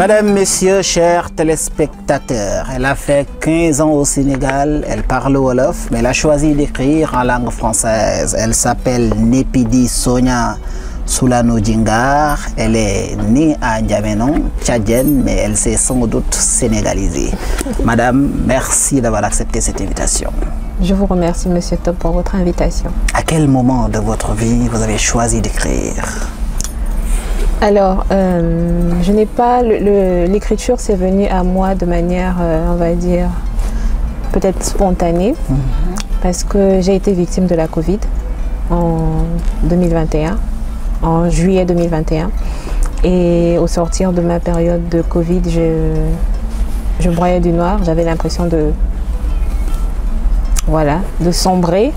Madame, Messieurs, chers téléspectateurs, elle a fait 15 ans au Sénégal, elle parle wolof, mais elle a choisi d'écrire en langue française. Elle s'appelle Népidi Sonia Soulano Djingar. Elle est née à N'Djamena, tchadienne, mais elle s'est sans doute sénégalisée. Madame, merci d'avoir accepté cette invitation. Je vous remercie, Monsieur Top, pour votre invitation. À quel moment de votre vie vous avez choisi d'écrire? Alors, je n'ai pas... L'écriture, c'est venu à moi de manière, on va dire, peut-être spontanée, parce que j'ai été victime de la Covid en 2021, en juillet 2021. Et au sortir de ma période de Covid, je broyais du noir, j'avais l'impression de sombrer.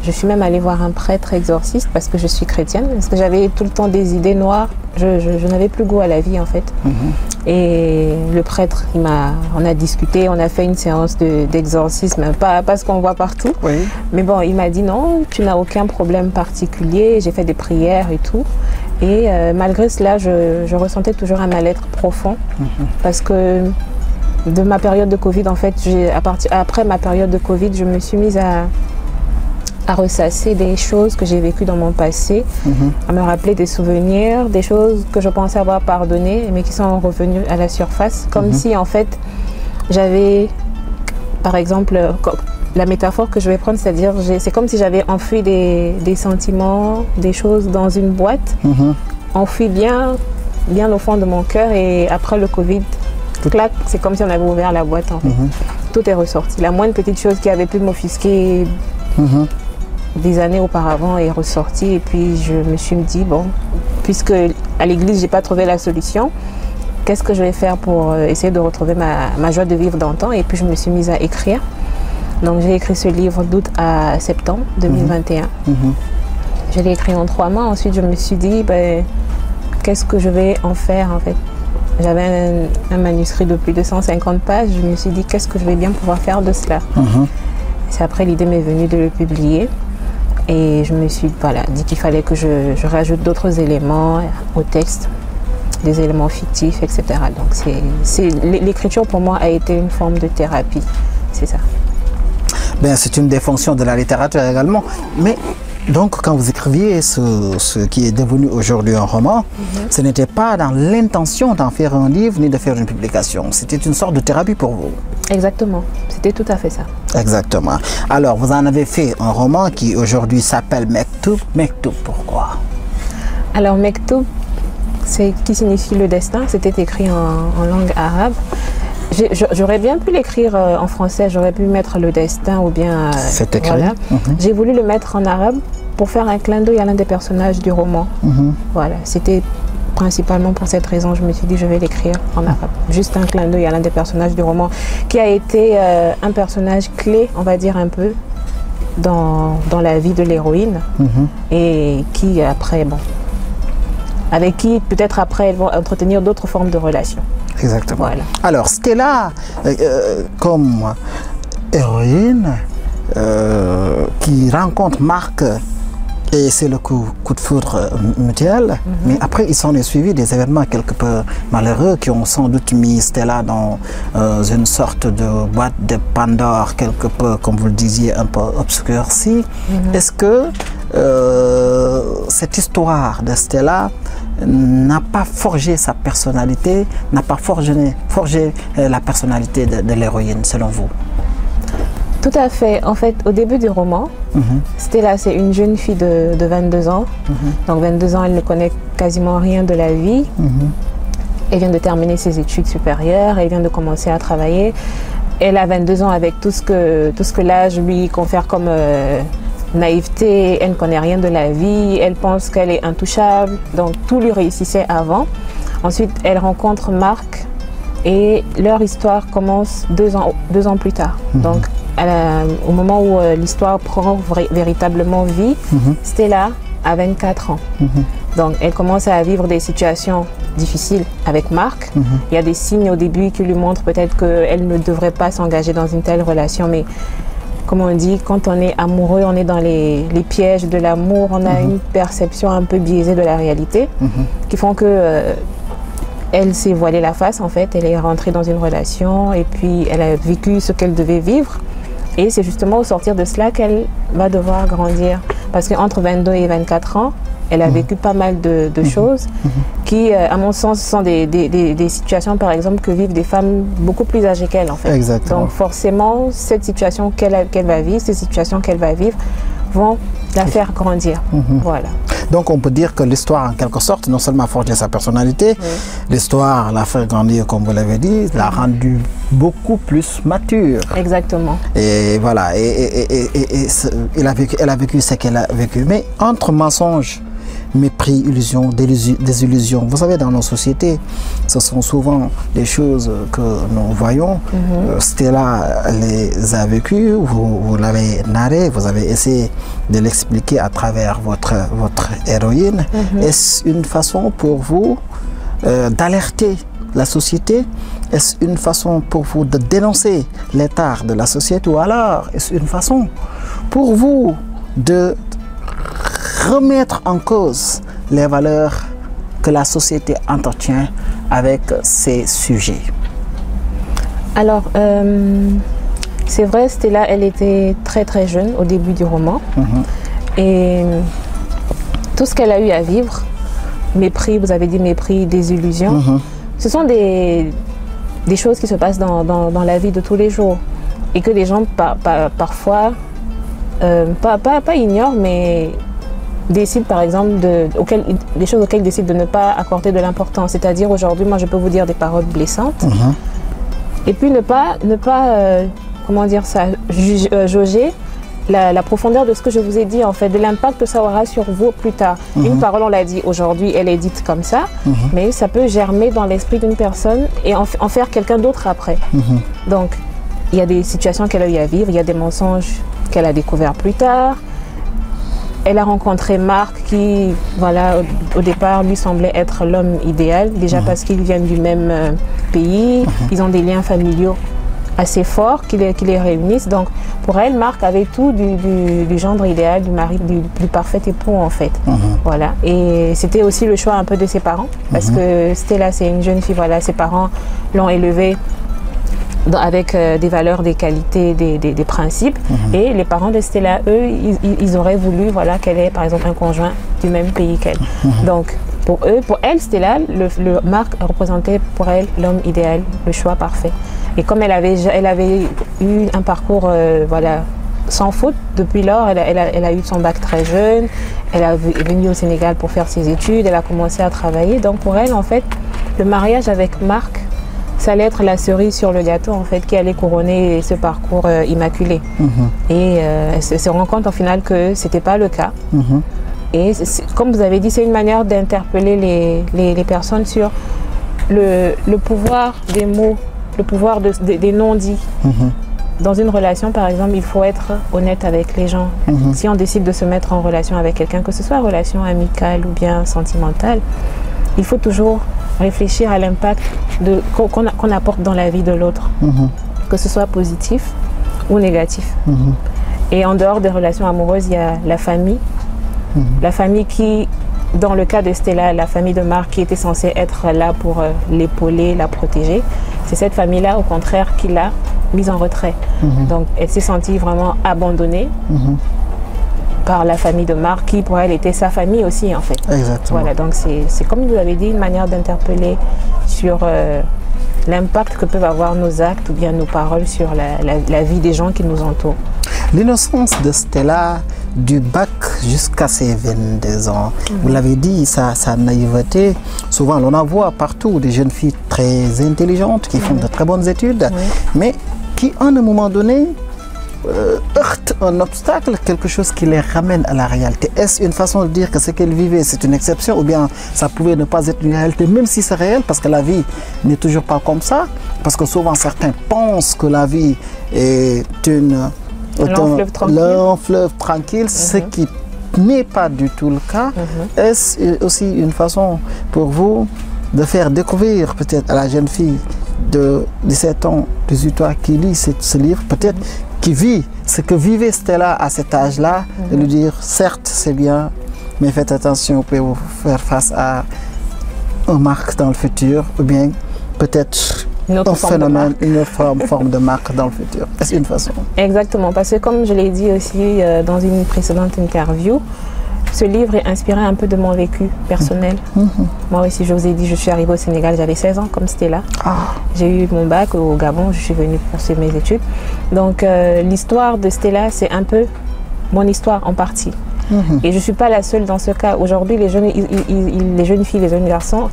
Je suis même allée voir un prêtre exorciste parce que je suis chrétienne, parce que j'avais tout le temps des idées noires. Je n'avais plus goût à la vie en fait. Et le prêtre, on a discuté, on a fait une séance d'exorcisme, pas ce qu'on voit partout. Oui. Mais bon, il m'a dit non, tu n'as aucun problème particulier. J'ai fait des prières et tout. Et malgré cela, je ressentais toujours un mal-être profond parce que de ma période de Covid, en fait, après ma période de Covid, je me suis mise à ressasser des choses que j'ai vécues dans mon passé, à me rappeler des souvenirs, des choses que je pensais avoir pardonnées, mais qui sont revenues à la surface, comme si en fait j'avais, par exemple, la métaphore que je vais prendre, c'est-à-dire c'est comme si j'avais enfoui des sentiments, des choses dans une boîte, enfoui bien au fond de mon cœur, et après le Covid, clac, c'est comme si on avait ouvert la boîte en fait. Tout est ressorti. La moindre petite chose qui avait pu m'offusquer des années auparavant est ressortie, et puis je me suis dit bon, puisque à l'église j'ai pas trouvé la solution, qu'est-ce que je vais faire pour essayer de retrouver ma joie de vivre d'antan? Et puis je me suis mise à écrire. Donc j'ai écrit ce livre d'août à septembre 2021. Je l'ai écrit en 3 mois. Ensuite je me suis dit ben, qu'est-ce que je vais en faire en fait? J'avais un manuscrit de plus de 150 pages. Je me suis dit qu'est-ce que je vais bien pouvoir faire de cela? C'est après l'idée m'est venue de le publier. Et je me suis dit qu'il fallait que je rajoute d'autres éléments au texte, des éléments fictifs, etc. Donc l'écriture pour moi a été une forme de thérapie, c'est ça. Ben, c'est une des fonctions de la littérature également. Mais donc quand vous écriviez ce qui est devenu aujourd'hui un roman, ce n'était pas dans l'intention d'en faire un livre ni de faire une publication. C'était une sorte de thérapie pour vous. Exactement, c'était tout à fait ça. Exactement. Alors, vous en avez fait un roman qui aujourd'hui s'appelle Mektoub. Mektoub, pourquoi? Alors, Mektoub, qui signifie le destin, c'était écrit en langue arabe. J'aurais bien pu l'écrire en français, j'aurais pu mettre le destin ou bien... C'est écrit. Voilà. J'ai voulu le mettre en arabe pour faire un clin d'œil à l'un des personnages du roman. Voilà, c'était principalement pour cette raison, je me suis dit je vais l'écrire en arabe. Juste un clin d'œil à l'un des personnages du roman qui a été un personnage clé, on va dire un peu, dans la vie de l'héroïne et qui après, bon, avec qui peut-être après elles vont entretenir d'autres formes de relations. Exactement. Voilà. Alors Stella, comme héroïne qui rencontre Marc, et c'est le coup de foudre mutuel, mais après il s'en est suivi des événements quelque peu malheureux qui ont sans doute mis Stella dans une sorte de boîte de Pandore quelque peu, comme vous le disiez, un peu obscurcie. Est-ce que cette histoire de Stella n'a pas forgé sa personnalité, n'a pas forgé la personnalité de l'héroïne, selon vous? Tout à fait. En fait, au début du roman, Stella, c'est une jeune fille de 22 ans. Donc 22 ans, elle ne connaît quasiment rien de la vie. Elle vient de terminer ses études supérieures, elle vient de commencer à travailler. Elle a 22 ans avec tout ce que l'âge lui confère comme naïveté. Elle ne connaît rien de la vie, elle pense qu'elle est intouchable. Donc tout lui réussissait avant. Ensuite, elle rencontre Marc et leur histoire commence 2 ans plus tard. Donc au moment où l'histoire prend véritablement vie, Stella a 24 ans. Donc elle commence à vivre des situations difficiles avec Marc. Il y a des signes au début qui lui montrent peut-être qu'elle ne devrait pas s'engager dans une telle relation, mais comme on dit, quand on est amoureux, on est dans les pièges de l'amour, on a une perception un peu biaisée de la réalité qui font que elle s'est voilée la face en fait, elle est rentrée dans une relation et puis elle a vécu ce qu'elle devait vivre. Et c'est justement au sortir de cela qu'elle va devoir grandir. Parce qu'entre 22 et 24 ans, elle a vécu pas mal de choses qui, à mon sens, sont des situations, par exemple, que vivent des femmes beaucoup plus âgées qu'elle, en fait. Exactement. Donc, forcément, cette situation qu'elle va vivre, ces situations qu'elle va vivre, vont la faire grandir. Voilà. Donc, on peut dire que l'histoire, en quelque sorte, non seulement a forgé sa personnalité, l'histoire l'a fait grandir, comme vous l'avez dit, l'a rendu beaucoup plus mature. Exactement. Et voilà, elle a vécu ce qu'elle a vécu. Mais entre mensonges, mépris, illusions, désillusions, vous savez, dans nos sociétés, ce sont souvent des choses que nous voyons. Stella les a vécues, vous l'avez narré, vous avez essayé de l'expliquer à travers votre héroïne. Est-ce une façon pour vous d'alerter la société? Est-ce une façon pour vous de dénoncer l'état de la société, ou alors est-ce une façon pour vous de remettre en cause les valeurs que la société entretient avec ces sujets? Alors, c'est vrai, Stella, elle était très très jeune au début du roman. Et tout ce qu'elle a eu à vivre, mépris, vous avez dit mépris, désillusion, ce sont des choses qui se passent dans la vie de tous les jours et que les gens parfois, pas ignorent, mais décident par exemple des choses auxquelles ils décident de ne pas accorder de l'importance. C'est-à-dire aujourd'hui, moi je peux vous dire des paroles blessantes et puis ne pas comment dire ça, jauger la profondeur de ce que je vous ai dit, en fait, de l'impact que ça aura sur vous plus tard. Une parole, on l'a dit aujourd'hui, elle est dite comme ça, mais ça peut germer dans l'esprit d'une personne et en faire quelqu'un d'autre après. Donc, il y a des situations qu'elle a eu à vivre, il y a des mensonges qu'elle a découverts plus tard. Elle a rencontré Marc qui, voilà, au départ, lui semblait être l'homme idéal, déjà parce qu'ils viennent du même pays, ils ont des liens familiaux assez forts qui les réunissent. Donc, pour elle, Marc avait tout du gendre idéal, du mari, du parfait époux, en fait. Voilà. Et c'était aussi le choix un peu de ses parents, parce que Stella, c'est une jeune fille, voilà, ses parents l'ont élevée avec des valeurs, des qualités, des principes. Et les parents de Stella, eux, ils auraient voulu, voilà, qu'elle ait par exemple un conjoint du même pays qu'elle. Donc pour elle, Stella, le Marc représentait pour elle l'homme idéal, le choix parfait. Et comme elle avait eu un parcours voilà, sans faute, depuis lors, elle a eu son bac très jeune, elle est venue au Sénégal pour faire ses études, elle a commencé à travailler. Donc pour elle, en fait, le mariage avec Marc, ça allait être la cerise sur le gâteau, en fait, qui allait couronner ce parcours immaculé. Et elle se rend compte au final que ce n'était pas le cas. Et comme vous avez dit, c'est une manière d'interpeller les personnes sur le pouvoir des mots, le pouvoir des non-dits. Dans une relation, par exemple, il faut être honnête avec les gens. Si on décide de se mettre en relation avec quelqu'un, que ce soit relation amicale ou bien sentimentale, il faut toujours réfléchir à l'impact qu'on apporte dans la vie de l'autre, que ce soit positif ou négatif. Et en dehors des relations amoureuses, il y a la famille. La famille qui, dans le cas de Stella, la famille de Marc, qui était censée être là pour l'épauler, la protéger, c'est cette famille-là, au contraire, qui l'a mise en retrait. Donc, elle s'est sentie vraiment abandonnée par la famille de Marc, qui pour elle était sa famille aussi, en fait. Exactement. Voilà, donc c'est comme vous avez dit, une manière d'interpeller sur l'impact que peuvent avoir nos actes ou bien nos paroles sur la vie des gens qui nous entourent. L'innocence de Stella, du bac jusqu'à ses 22 ans, vous l'avez dit, sa naïveté, souvent on en voit partout des jeunes filles très intelligentes qui font de très bonnes études, mais qui à un moment donné heurtent un obstacle, quelque chose qui les ramène à la réalité. Est-ce une façon de dire que ce qu'elle vivait c'est une exception, ou bien ça pouvait ne pas être une réalité, même si c'est réel, parce que la vie n'est toujours pas comme ça, parce que souvent certains pensent que la vie est un fleuve tranquille, ce qui n'est pas du tout le cas. Est-ce aussi une façon pour vous de faire découvrir peut-être à la jeune fille de 17 ans, 18 ans qui lit ce livre, peut-être qui vit ce que vivait Stella à cet âge-là, de lui dire certes c'est bien, mais faites attention, vous pouvez vous faire face à une marque dans le futur ou bien peut-être un phénomène, une forme de marque dans le futur. C'est une façon. Exactement, parce que comme je l'ai dit aussi dans une précédente interview, ce livre est inspiré un peu de mon vécu personnel. Moi aussi, je vous ai dit, je suis arrivée au Sénégal, j'avais 16 ans comme Stella. J'ai eu mon bac au Gabon, je suis venue poursuivre mes études. Donc l'histoire de Stella, c'est un peu mon histoire en partie. Et je ne suis pas la seule dans ce cas. Aujourd'hui, les jeunes filles, les jeunes garçons,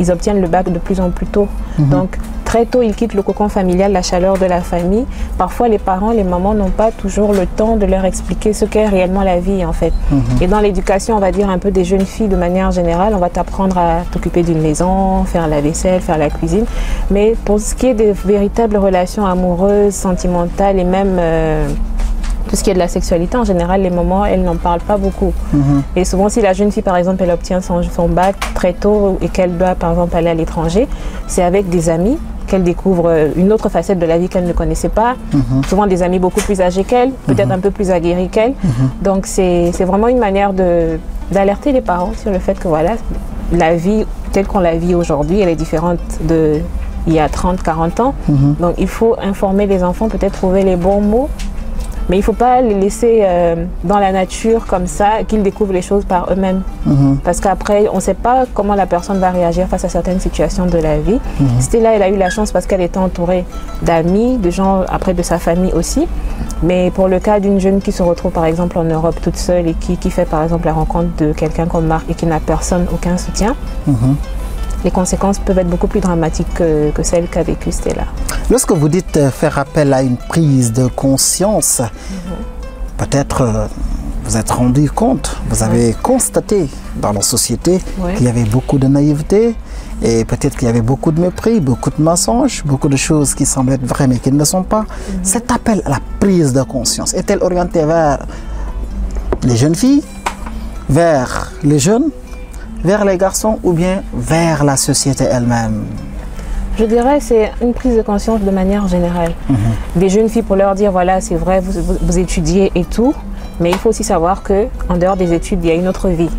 ils obtiennent le bac de plus en plus tôt. Donc, très tôt, ils quittent le cocon familial, la chaleur de la famille. Parfois, les parents, les mamans n'ont pas toujours le temps de leur expliquer ce qu'est réellement la vie, en fait. Et dans l'éducation, on va dire un peu des jeunes filles de manière générale, on va t'apprendre à t'occuper d'une maison, faire la vaisselle, faire la cuisine. Mais pour ce qui est des véritables relations amoureuses, sentimentales et même... tout ce qui est de la sexualité, en général, les mamans, elles n'en parlent pas beaucoup. Et souvent, si la jeune fille, par exemple, elle obtient son bac très tôt et qu'elle doit, par exemple, aller à l'étranger, c'est avec des amis qu'elle découvre une autre facette de la vie qu'elle ne connaissait pas. Souvent, des amis beaucoup plus âgés qu'elle, peut-être un peu plus aguerris qu'elle. Donc, c'est vraiment une manière d'alerter les parents sur le fait que, voilà, la vie telle qu'on la vit aujourd'hui, elle est différente de il y a 30, 40 ans. Donc, il faut informer les enfants, peut-être trouver les bons mots. Mais il ne faut pas les laisser dans la nature comme ça, qu'ils découvrent les choses par eux-mêmes. Parce qu'après, on ne sait pas comment la personne va réagir face à certaines situations de la vie. Stella, elle a eu la chance parce qu'elle était entourée d'amis, de gens après de sa famille aussi. Mais pour le cas d'une jeune qui se retrouve par exemple en Europe toute seule et qui fait par exemple la rencontre de quelqu'un comme Marc et qui n'a personne, aucun soutien, les conséquences peuvent être beaucoup plus dramatiques que celles qu'a vécu Stella. Lorsque vous dites faire appel à une prise de conscience, peut-être vous êtes rendu compte, vous avez constaté dans la société qu'il y avait beaucoup de naïveté et peut-être qu'il y avait beaucoup de mépris, beaucoup de mensonges, beaucoup de choses qui semblent être vraies mais qui ne le sont pas. Cet appel à la prise de conscience est-elle orientée vers les jeunes filles, vers les jeunes, vers les garçons ou bien vers la société elle-même? Je dirais que c'est une prise de conscience de manière générale. Des jeunes filles pour leur dire, voilà, c'est vrai, vous étudiez et tout, mais il faut aussi savoir qu'en dehors des études, il y a une autre vie.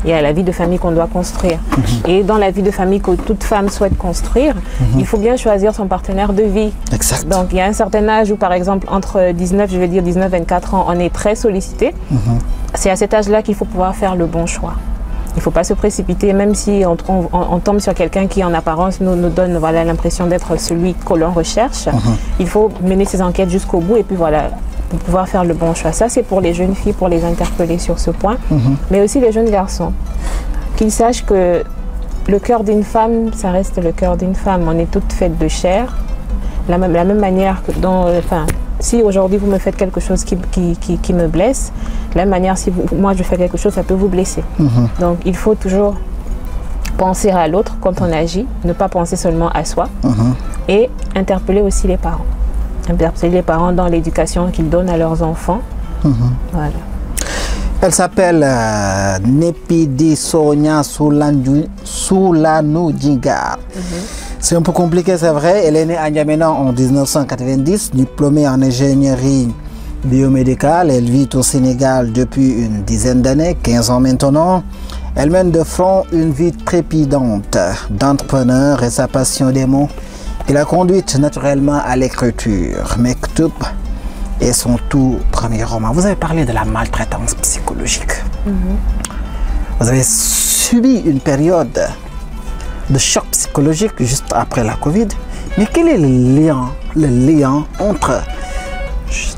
Il y a la vie de famille qu'on doit construire. Et dans la vie de famille que toute femme souhaite construire, il faut bien choisir son partenaire de vie. Exact. Donc il y a un certain âge où, par exemple, entre 19, je vais dire 19-24 ans, on est très sollicité. C'est à cet âge-là qu'il faut pouvoir faire le bon choix. Il ne faut pas se précipiter, même si on tombe sur quelqu'un qui, en apparence, nous donne voilà, l'impression d'être celui que l'on recherche. Il faut mener ses enquêtes jusqu'au bout et puis voilà, pour pouvoir faire le bon choix. Ça, c'est pour les jeunes filles, pour les interpeller sur ce point. Mais aussi les jeunes garçons. Qu'ils sachent que le cœur d'une femme, ça reste le cœur d'une femme. On est toutes faites de chair. La même manière que dans... si aujourd'hui vous me faites quelque chose qui me blesse, de la même manière si moi je fais quelque chose, ça peut vous blesser. Donc il faut toujours penser à l'autre quand on agit, ne pas penser seulement à soi et interpeller aussi les parents. Interpeller les parents dans l'éducation qu'ils donnent à leurs enfants. Voilà. Elle s'appelle Nepidi Sonia Soulanou Djingar. C'est un peu compliqué, c'est vrai. Elle est née à N'Djamena en 1990, diplômée en ingénierie biomédicale. Elle vit au Sénégal depuis une dizaine d'années, 15 ans maintenant. Elle mène de front une vie trépidante d'entrepreneur et sa passion des mots qui l'a conduite naturellement à l'écriture. Mektoub est son tout premier roman. Vous avez parlé de la maltraitance psychologique. Vous avez subi une période de choc psychologique juste après la Covid. Mais quel est le lien entre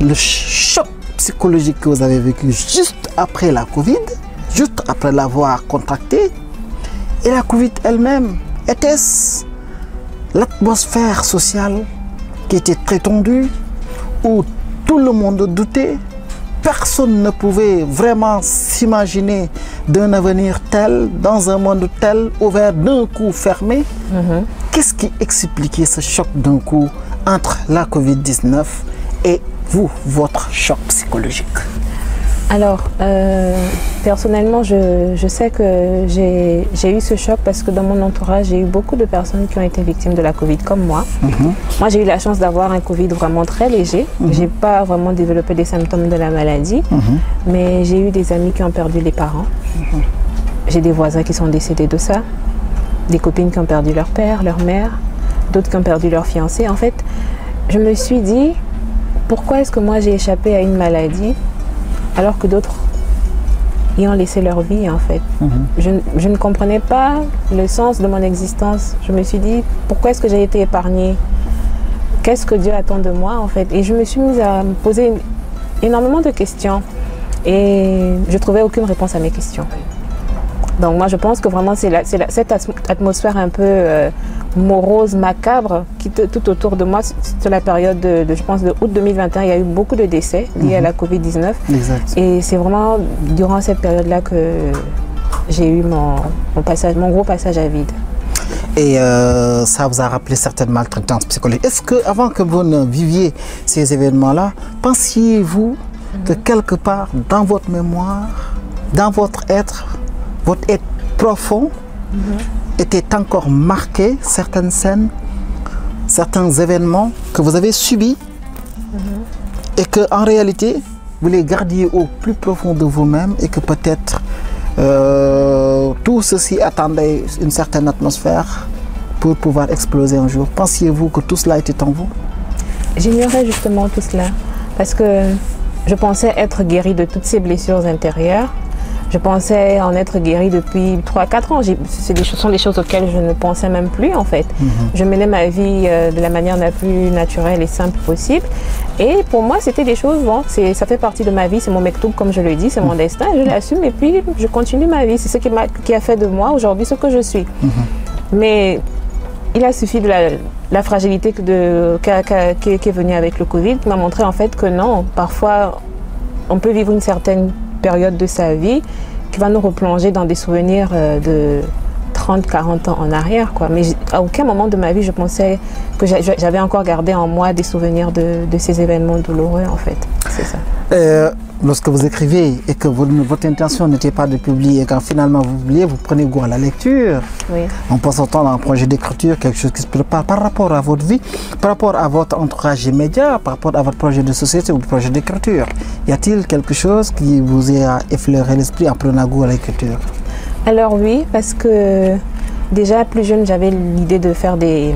le choc psychologique que vous avez vécu juste après la Covid, juste après l'avoir contracté, et la Covid elle-même? Était-ce l'atmosphère sociale qui était très tendue, où tout le monde doutait? Personne ne pouvait vraiment s'imaginer d'un avenir tel, dans un monde tel, ouvert d'un coup fermé. Qu'est-ce qui expliquait ce choc d'un coup entre la Covid-19 et vous, votre choc psychologique? Alors, personnellement, je sais que j'ai eu ce choc parce que dans mon entourage, j'ai eu beaucoup de personnes qui ont été victimes de la Covid comme moi. Moi, j'ai eu la chance d'avoir un Covid vraiment très léger. Je n'ai pas vraiment développé des symptômes de la maladie, mais j'ai eu des amis qui ont perdu les parents. J'ai des voisins qui sont décédés de ça. des copines qui ont perdu leur père, leur mère, d'autres qui ont perdu leur fiancé. En fait, je me suis dit, pourquoi est-ce que moi j'ai échappé à une maladie alors que d'autres y ont laissé leur vie en fait. Je ne comprenais pas le sens de mon existence. Je me suis dit, pourquoi est-ce que j'ai été épargnée? Qu'est-ce que Dieu attend de moi en fait? Et je me suis mise à me poser énormément de questions et je ne trouvais aucune réponse à mes questions. Donc moi je pense que vraiment c'est cette atmosphère un peu morose, macabre qui tout autour de moi, c'est la période je pense de août 2021, il y a eu beaucoup de décès liés à la Covid-19. Et c'est vraiment durant cette période-là que j'ai eu mon gros passage à vide. Et ça vous a rappelé certaines maltraitances psychologiques. Est-ce que, avant que vous ne viviez ces événements-là, pensiez-vous que quelque part dans votre mémoire, dans votre être profond, était encore marqué certaines scènes, certains événements que vous avez subis et que en réalité vous les gardiez au plus profond de vous-même et que peut-être tout ceci attendait une certaine atmosphère pour pouvoir exploser un jour. Pensiez-vous que tout cela était en vous? J'ignorais justement tout cela parce que je pensais être guérie de toutes ces blessures intérieures. Je pensais en être guérie depuis 3-4 ans. Ce sont des choses auxquelles je ne pensais même plus en fait. Je menais ma vie de la manière la plus naturelle et simple possible. Et pour moi, c'était des choses, bon, ça fait partie de ma vie, c'est mon mektoub comme je le dis, c'est mon destin, je l'assume et puis je continue ma vie. C'est ce qui a fait de moi aujourd'hui ce que je suis. Mais il a suffi de la fragilité qui est venue avec le Covid, qui m'a montré en fait que non, parfois on peut vivre une certaine période de sa vie qui va nous replonger dans des souvenirs de 30-40 ans en arrière, quoi. Mais à aucun moment de ma vie je pensais que j'avais encore gardé en moi des souvenirs de ces événements douloureux en fait. C'est ça. Lorsque vous écrivez et que votre intention n'était pas de publier et quand finalement vous publiez, vous prenez goût à la lecture. Oui. On pense autant dans un projet d'écriture, quelque chose qui se prépare par rapport à votre vie, par rapport à votre entourage immédiat, par rapport à votre projet de société ou projet d'écriture. Y a-t-il quelque chose qui vous a effleuré l'esprit en prenant goût à l'écriture? Alors oui, parce que déjà plus jeune, j'avais l'idée de faire des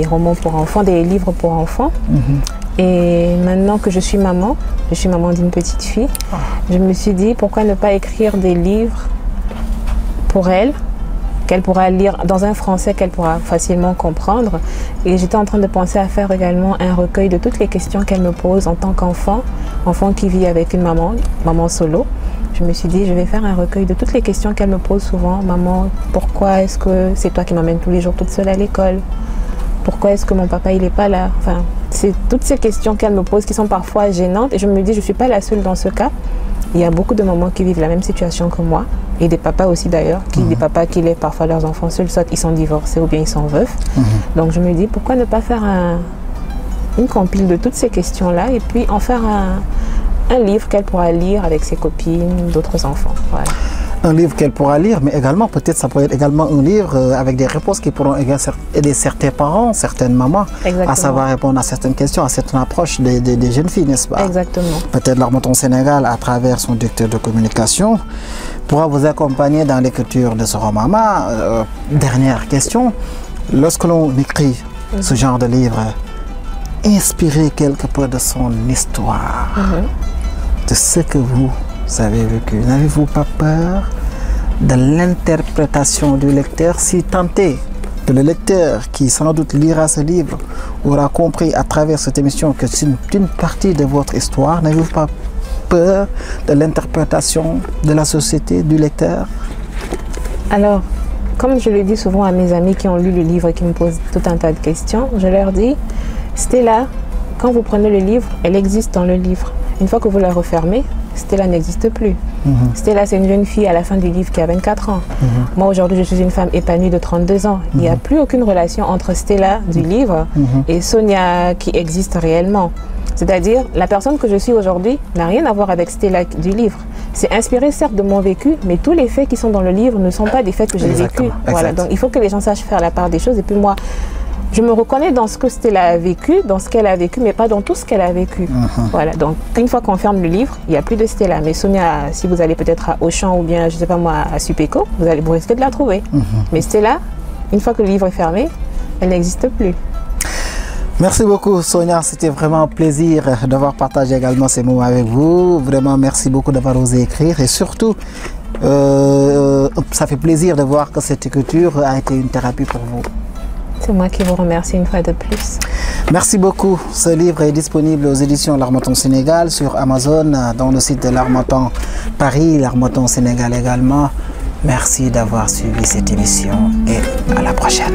romans pour enfants, des livres pour enfants. Et maintenant que je suis maman d'une petite fille, je me suis dit pourquoi ne pas écrire des livres pour elle, qu'elle pourra lire dans un français qu'elle pourra facilement comprendre. Et j'étais en train de penser à faire également un recueil de toutes les questions qu'elle me pose en tant qu'enfant, enfant qui vit avec une maman solo. Je me suis dit, je vais faire un recueil de toutes les questions qu'elle me pose souvent. Maman, pourquoi est-ce que c'est toi qui m'amènes tous les jours toute seule à l'école? Pourquoi est-ce que mon papa il n'est pas là? Enfin, c'est toutes ces questions qu'elle me pose qui sont parfois gênantes et je me dis je ne suis pas la seule dans ce cas. Il y a beaucoup de mamans qui vivent la même situation que moi et des papas aussi d'ailleurs, des papas qui laissent parfois leurs enfants seuls, soit ils sont divorcés ou bien ils sont veufs. Donc je me dis pourquoi ne pas faire une compile de toutes ces questions-là et puis en faire un livre qu'elle pourra lire avec ses copines, d'autres enfants. Voilà. Un livre qu'elle pourra lire, mais également, peut-être ça pourrait être également un livre avec des réponses qui pourront aider certains parents, certaines mamans, à savoir répondre à certaines questions, à certaines approches des jeunes filles, n'est-ce pas? Exactement. Peut-être leur Monton Sénégal, à travers son directeur de communication, pourra vous accompagner dans l'écriture de ce roman. Dernière question, lorsque l'on écrit ce genre de livre, inspirez quelque peu de son histoire, de ce que vous avez vécu. N'avez-vous pas peur de l'interprétation du lecteur, si tant est que le lecteur qui sans doute lira ce livre aura compris à travers cette émission que c'est une partie de votre histoire? N'avez-vous pas peur de l'interprétation de la société, du lecteur? Alors, comme je le dis souvent à mes amis qui ont lu le livre et qui me posent tout un tas de questions, je leur dis, Stella, quand vous prenez le livre, elle existe dans le livre. Une fois que vous la refermez, Stella n'existe plus. Stella, c'est une jeune fille à la fin du livre qui a 24 ans. Moi, aujourd'hui, je suis une femme épanouie de 32 ans. Il n'y a plus aucune relation entre Stella du livre et Sonia qui existe réellement. C'est-à-dire, la personne que je suis aujourd'hui n'a rien à voir avec Stella du livre. C'est inspiré certes de mon vécu, mais tous les faits qui sont dans le livre ne sont pas des faits que j'ai vécus. Voilà, donc il faut que les gens sachent faire la part des choses. Et puis moi, je me reconnais dans ce que Stella a vécu, dans ce qu'elle a vécu, mais pas dans tout ce qu'elle a vécu. Voilà, donc une fois qu'on ferme le livre, il n'y a plus de Stella. Mais Sonia, si vous allez peut-être à Auchan ou bien, je ne sais pas moi, à Supéco, vous risquez de la trouver. Mais Stella, Une fois que le livre est fermé, elle n'existe plus. Merci beaucoup Sonia, c'était vraiment un plaisir d'avoir partagé également ces moments avec vous. Vraiment merci beaucoup d'avoir osé écrire et surtout ça fait plaisir de voir que cette écriture a été une thérapie pour vous. C'est moi qui vous remercie une fois de plus. Merci beaucoup. Ce livre est disponible aux éditions L'Harmattan Sénégal sur Amazon, dans le site de L'Harmattan Paris, L'Harmattan Sénégal également. Merci d'avoir suivi cette émission et à la prochaine.